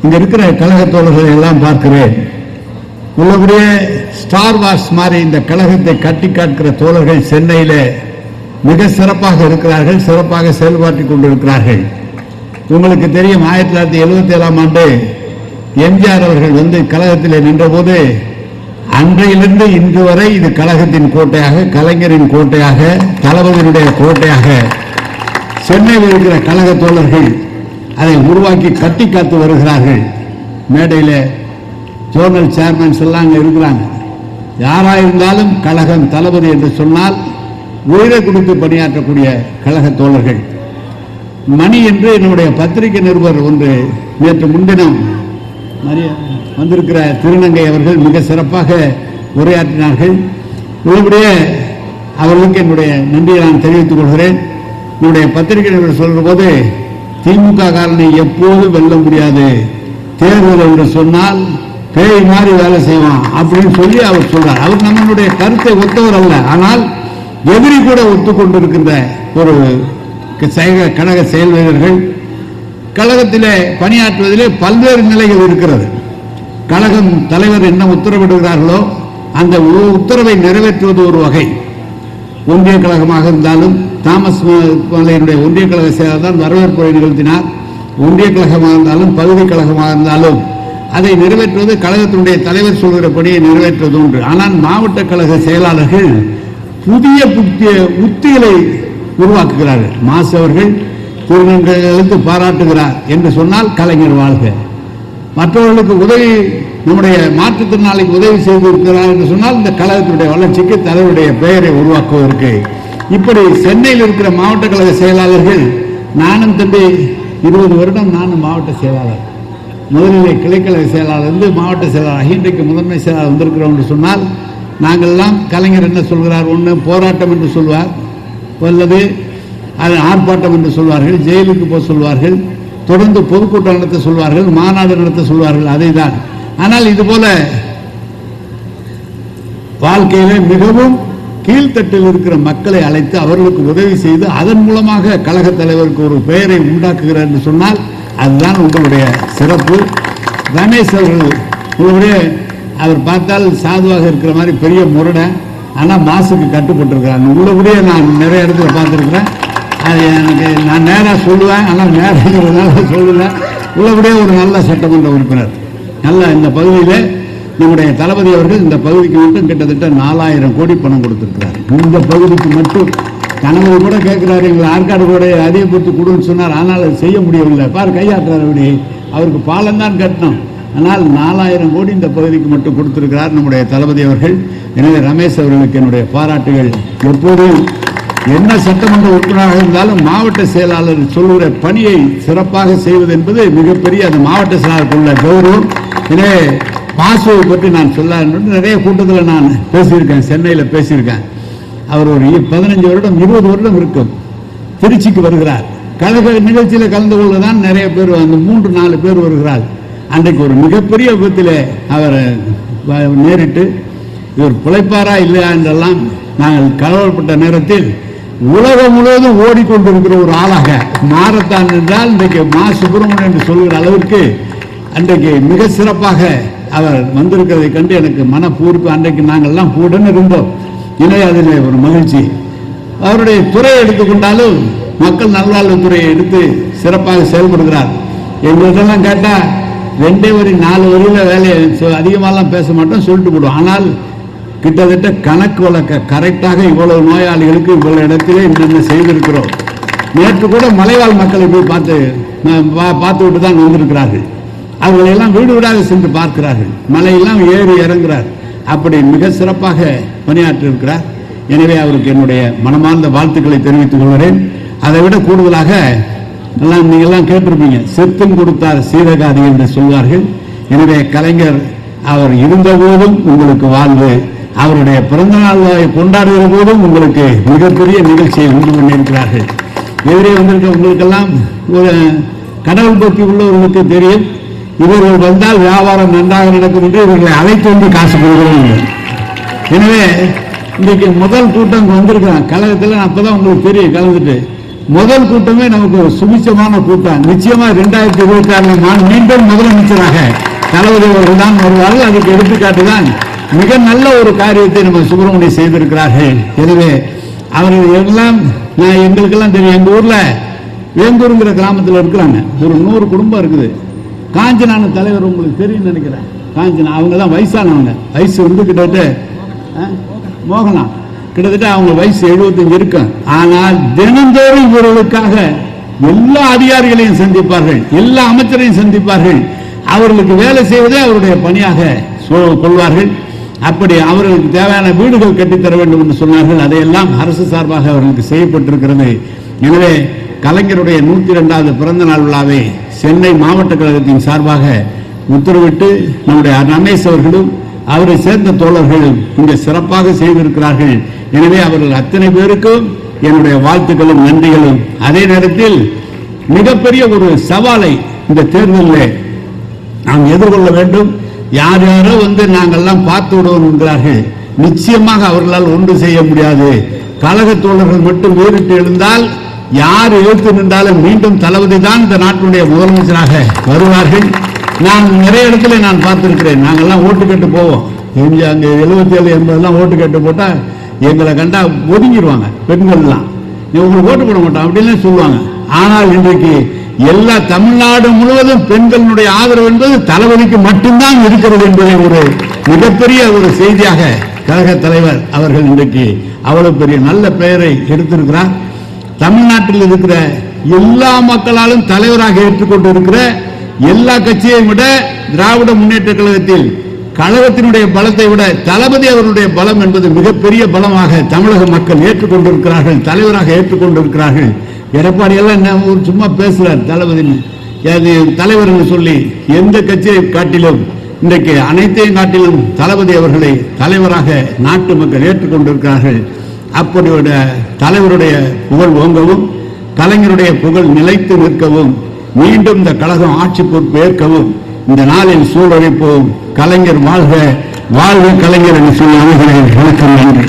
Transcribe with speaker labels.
Speaker 1: இங்க இருக்கிற கழக தோழர்களை எல்லாம் பார்க்கிறேன். உள்ளபடியே ஸ்டார் வார்ஸ் மாதிரி இந்த கழகத்தை கட்டி காட்டுகிற தோழர்கள் சென்னையில மிக சிறப்பாக இருக்கிறார்கள், சிறப்பாக செயல்பாட்டிக் கொண்டிருக்கிறார்கள். உங்களுக்கு தெரியும், 1977ஆம் ஆண்டு எம்ஜிஆர் அவர்கள் வந்து கழகத்தில் நின்றபோது அன்றையிலிருந்து இன்று வரை இது கழகத்தின் கோட்டையாக, கலைஞரின் கோட்டையாக, தளபதியினுடைய கோட்டையாக சென்னையில் இருக்கிற கழக தோழர்கள் அதை உருவாக்கி கட்டி காத்து வருகிறார்கள். மேடையில் ஜோனல் சேர்மன்ஸ் எல்லாம் அங்கே இருக்கிறாங்க. யாராயிருந்தாலும் கழகம் தளபதி என்று சொன்னால் உயிரை கொடுத்து பணியாற்றக்கூடிய கழக தோழர்கள். மணி என்று என்னுடைய பத்திரிகை நிருபர் ஒன்று நேற்று முன்தினம் வந்திருக்கிற திருநங்கை அவர்கள் மிக சிறப்பாக உரையாற்றினார்கள். உள்ளபடியே அவர்களுக்கு என்னுடைய நன்றியை நான் தெரிவித்துக் கொள்கிறேன். என்னுடைய பத்திரிகை நிருபர் சொல்ற போது திமுக காரனை எப்போது வெல்ல முடியாது, தேர்தல் என்று சொன்னால் பேய் மாதிரி வேலை செய்வான் அப்படின்னு சொல்லி அவர் சொல்றார். அவர் நம்மளுடைய கருத்தை ஒத்தவர் அல்ல, ஆனால் எதிரி கூட ஒத்துக்கொண்டிருக்கின்ற ஒரு கழக செயல் வீரர்கள். கழகத்திலே பணியாற்றுவதிலே பல்வேறு நிலைகள் இருக்கிறது. கழகம் தலைவர் என்ன உத்தரவிடுகிறார்களோ அந்த உத்தரவை நிறைவேற்றுவது ஒரு வகை. ஒன்றிய கழகமாக இருந்தாலும் தாமஸ் மலையினுடைய ஒன்றிய கழக செயலர் தான் வரவேற்புரை நிகழ்த்தினார். ஒன்றிய கழகமாக இருந்தாலும் பகுதி கழகமாக இருந்தாலும் அதை நிறைவேற்றுவது கழகத்தினுடைய தலைவர் சொல்கிற படியை நிறைவேற்றுவது ஒன்று. ஆனால் மாவட்ட கழக செயலாளர்கள் புதிய உத்திகளை உருவாக்குகிறார்கள். மாசு அவர்கள் திருநங்கைகளுக்கு பாராட்டுகிறார் என்று சொன்னால் கலைஞர் வாழ்க, மற்றவர்களுக்கு உதவி, நம்முடைய மாற்றுத்திறனாளிக்கு உதவி செய்திருக்கிறார் என்று சொன்னால் இந்த கழகத்தினுடைய வளர்ச்சிக்கு தலைவருடைய பெயரை உருவாக்குவதற்கு. இப்படி சென்னையில் இருக்கிற மாவட்ட கழக செயலாளர்கள், நானும் தம்பி 20 வருடம் நானும் மாவட்ட செயலாளர், முதலிலே கிளைக்கழக செயலாளர் இருந்து மாவட்ட செயலாளர், இன்றைக்கு முதன்மை செயலாளர் வந்திருக்கிறோம் என்று சொன்னால் நாங்கள்லாம் கலைஞர் என்ன சொல்கிறார், ஒன்று போராட்டம் என்று சொல்வார், அல்லது அது ஆர்ப்பாட்டம் என்று சொல்வார்கள், ஜெயிலுக்கு போக சொல்வார்கள், தொடர்ந்து பொதுக்கூட்டம் நடத்த சொல்வார்கள், மாநாடு நடத்த சொல்வார்கள், அதை தான். ஆனால் இதுபோல வாழ்க்கையிலே மிகவும் கீழ்த்தட்டில் இருக்கிற மக்களை அழைத்து அவர்களுக்கு உதவி செய்து அதன் மூலமாக கழக தலைவருக்கு ஒரு பெயரை உண்டாக்குகிறார் என்று சொன்னால் அதுதான் உங்களுடைய சிறப்பு. ரமேஷ் அவர்கள் உங்களுடைய அவர் பார்த்தால் சாதுவாக இருக்கிற மாதிரி பெரிய முரடை, ஆனால் மாசுக்கு கட்டுப்பட்டிருக்கிறாங்க. உள்ளபடியே நான் நிறைய இடத்துல பார்த்துருக்கிறேன். அது எனக்கு நான் நேராக சொல்லுவேன், ஆனால் நேரங்கிறதுனால சொல்லலை. உள்ளபடியே ஒரு நல்ல சட்டமன்ற உறுப்பினர், நல்ல இந்த பகுதியில் நம்முடைய தளபதி அவர்கள் இந்த பகுதிக்கு மட்டும் கிட்டத்தட்ட 4000 கோடி பணம் கொடுத்திருக்கிறார். இந்த பகுதிக்கு மட்டும் கணவரை கூட கேட்கிறாரு, எங்களை ஆற்காடு கூட அதிகப்படுத்தி கொடுன்னு சொன்னார், ஆனால் அது செய்ய முடியவில்லை. பார் கையாற்றுறார், அப்படி அவருக்கு பாலம் தான் கட்டணும், ஆனால் 4000 கோடி இந்த பகுதிக்கு மட்டும் கொடுத்திருக்கிறார் நம்முடைய தளபதி அவர்கள். எனவே ரமேஷ் அவர்களுக்கு என்னுடைய பாராட்டுகள். எப்போதும் என்ன சட்டமன்ற உறுப்பினராக இருந்தாலும் மாவட்ட செயலாளர் சொல்லுகிற பணியை சிறப்பாக செய்வது என்பது மிகப்பெரிய அந்த மாவட்ட செயலாளருக்குள்ள கௌரவம். எனவே மாசுவை பற்றி நான் சொல்ல நிறைய கூட்டத்தில் நான் பேசியிருக்கேன், சென்னையில் பேசியிருக்கேன். அவர் ஒரு 15 வருடம் 20 வருடம் இருக்கும் திருச்சிக்கு வருகிறார். கழக நிகழ்ச்சியில் கலந்து கொள்ளதான் நிறைய பேர், அந்த 3-4 பேர் வருகிறார். அன்றைக்கு ஒரு மிகப்பெரிய விபத்தில் அவர் நேரிட்டு இவர் பிழைப்பாரா இல்லையா என்றெல்லாம் நாங்கள் கலவரப்பட்ட நேரத்தில் உலகம் முழுவதும் ஓடிக்கொண்டிருக்கிற ஒரு ஆளாக மாரத்தான் என்றால் இன்றைக்கு மா சுப்பிரமணியன் என்று சொல்கிற அளவிற்கு அன்றைக்கு மிக சிறப்பாக அவர் வந்திருக்கிறதை கண்டு எனக்கு மனப்பூர்ப்பு. அன்றைக்கு நாங்கள்லாம் உடன் இருந்தோம். இணைய அதில் ஒரு மகிழ்ச்சி. அவருடைய துறையை எடுத்துக்கொண்டாலும் மக்கள் நல்வாழ்வுத்துறையை எடுத்து சிறப்பாக செயல்படுகிறார். எங்களுக்கெல்லாம் கேட்டால் 2 வரி 4 வரியில் வேலையை அதிகமாகலாம் பேச மாட்டோம், சொல்லிட்டு போடுவோம். ஆனால் கிட்டத்தட்ட கணக்கு வழக்க கரெக்டாக இவ்வளவு நோயாளிகளுக்கு இவ்வளவு இடத்திலே என்னென்ன செய்திருக்கிறோம். நேற்று கூட மலைவாழ் மக்களை போய் பார்த்து விட்டு தான் வந்திருக்கிறார்கள். அவர்களெல்லாம் வீடு வீடாக சென்று பார்க்கிறார்கள், மலையெல்லாம் ஏறி இறங்குகிறார். அப்படி மிக சிறப்பாக பணியாற்றியிருக்கிறார். எனவே அவருக்கு என்னுடைய மனமார்ந்த வாழ்த்துக்களை தெரிவித்துக் கொள்கிறேன். அதை விட கூடுதலாக எல்லாம் நீங்கள்லாம் கேட்டிருப்பீங்க, செத்தும் கொடுத்தார் சீரகாதி என்று சொல்வார்கள். எனவே கலைஞர் அவர் இருந்த போதும் உங்களுக்கு வாழ்வு, அவருடைய பிறந்த நாள் கொண்டாடுகிற போதும் உங்களுக்கு மிகப்பெரிய நிகழ்ச்சியை உண்டு பண்ணியிருக்கிறார்கள். எதிரே வந்திருக்க உங்களுக்கெல்லாம் ஒரு கடவுள் பக்தி உள்ளவர்களுக்கு தெரியும், இவர்கள் வந்தால் வியாபாரம் நன்றாக நடக்கும் என்று இவர்களை அழைத்து வந்து காசு கொடுக்கிறோம். எனவே இன்றைக்கு முதல் கூட்டம் வந்திருக்கிறான் கழகத்தில். அப்பதான் உங்களுக்கு தெரியும், கலந்துட்டு முதல் கூட்டமே நமக்கு ஒரு சுபிச்சமான கூட்டம். நிச்சயமா 2026 மீண்டும் முதலமைச்சராக தளபதி அவர்கள் தான் வருவார்கள். அதுக்கு எடுத்துக்காட்டு தான் மிக நல்ல ஒரு காரியத்தை நம்ம சுப்பிரமணியம் செய்திருக்கிறார்கள். எனவே அவர்கள் எல்லாம் எங்களுக்கெல்லாம் தெரியும். எங்க ஊர்ல வேங்கூருங்கிற கிராமத்தில் இருக்கிறாங்க, ஒரு 100 குடும்பம் இருக்குது. காஞ்சனான தலைவர் உங்களுக்கு தெரியும் நினைக்கிறேன். காஞ்சனா அவங்க தான் வயசானவங்க, வயசு வந்து கிட்டத்தட்ட மோகனா கிட்டத்தட்ட அவங்க வயசு 75 இருக்கும். ஆனால் தினந்தோறும் இவர்களுக்காக எல்லா அதிகாரிகளையும் சந்திப்பார்கள், எல்லா அமைச்சரையும் சந்திப்பார்கள். அவர்களுக்கு வேலை செய்வதே அவருடைய பணியாக கொள்வார்கள். அப்படி அவர்களுக்கு தேவையான வீடுகள் கட்டித்தர வேண்டும் என்று சொன்னார்கள். அதையெல்லாம் அரசு சார்பாக அவர்களுக்கு செய்யப்பட்டிருக்கிறது. எனவே கலைஞருடைய 102வது பிறந்த நாள் விழாவை சென்னை மாவட்ட கழகத்தின் சார்பாக உத்தரவிட்டு நம்முடைய ரமேஷ் அவர்களும் அவரை சேர்ந்த தோழர்களும் இங்கே சிறப்பாக செய்திருக்கிறார்கள். எனவே அவர்கள் அத்தனை பேருக்கும் என்னுடைய வாழ்த்துக்களும் நன்றிகளும். அதே நேரத்தில் மிகப்பெரிய ஒரு சவாலை இந்த தேர்தலில் நாம் எதிர்கொள்ள வேண்டும். யார் யாரோ வந்து நாங்கள்லாம் பார்த்து விடுவோம் என்கிறார்கள். நிச்சயமாக அவர்களால் ஒன்று செய்ய முடியாது. கழக தோழர்கள் மட்டும் வேறிட்டு எழுந்தால் யார் எழுத்து நின்றாலும் மீண்டும் தளபதி தான் இந்த நாட்டினுடைய முதலமைச்சராக வருவார்கள். நான் நிறைய இடத்துல நான் பார்த்திருக்கிறேன். நாங்கள்லாம் ஓட்டு கேட்டு போவோம். அங்கே 77, 80 ஓட்டு கேட்டு போட்டா எங்களை கண்டா ஒதுங்கிடுவாங்க. பெண்கள்லாம் உங்களுக்கு ஓட்டு போட மாட்டோம் அப்படின்னு சொல்லுவாங்க. ஆனால் இன்றைக்கு எல்லா தமிழ்நாடு முழுவதும் பெண்களுடைய ஆதரவு என்பது தளபதிக்கு மட்டும்தான் இருக்கிறது என்பதை ஒரு மிகப்பெரிய ஒரு செய்தியாக கழக தலைவர் அவர்கள் இன்றைக்கு அவ்வளவு பெரிய நல்ல பெயரை எடுத்திருக்கிறார். தமிழ்நாட்டில் இருக்கிற எல்லா மக்களாலும் தலைவராக ஏற்றுக்கொண்டு இருக்கிற எல்லா கட்சியை விட திராவிட முன்னேற்ற கழகத்தில் கழகத்தினுடைய பலத்தை விட தளபதி அவருடைய பலம் என்பது மிகப்பெரிய பலமாக தமிழக மக்கள் ஏற்றுக்கொண்டிருக்கிறார்கள், தலைவராக ஏற்றுக்கொண்டிருக்கிறார்கள். எடப்பாடி எல்லாம் சும்மா பேசுறார் தளபதி தலைவர் என்று சொல்லி. எந்த கட்சியை காட்டிலும் இன்றைக்கு அனைத்தையும் காட்டிலும் தளபதி அவர்களை தலைவராக நாட்டு மக்கள் ஏற்றுக்கொண்டிருக்கிறார்கள். அப்படியோட தலைவருடைய புகழ் ஓங்கவும், கலைஞருடைய புகழ் நிலைத்து நிற்கவும், மீண்டும் இந்த கழகம் ஆட்சி பொறுப்பு ஏற்கவும் இந்த நாளில் சூழலிப்போம். கலைஞர் வாழ்க, வாழ்க கலைஞர் என்று சொல்லி அமைகிறேன். வணக்கம், நன்றி.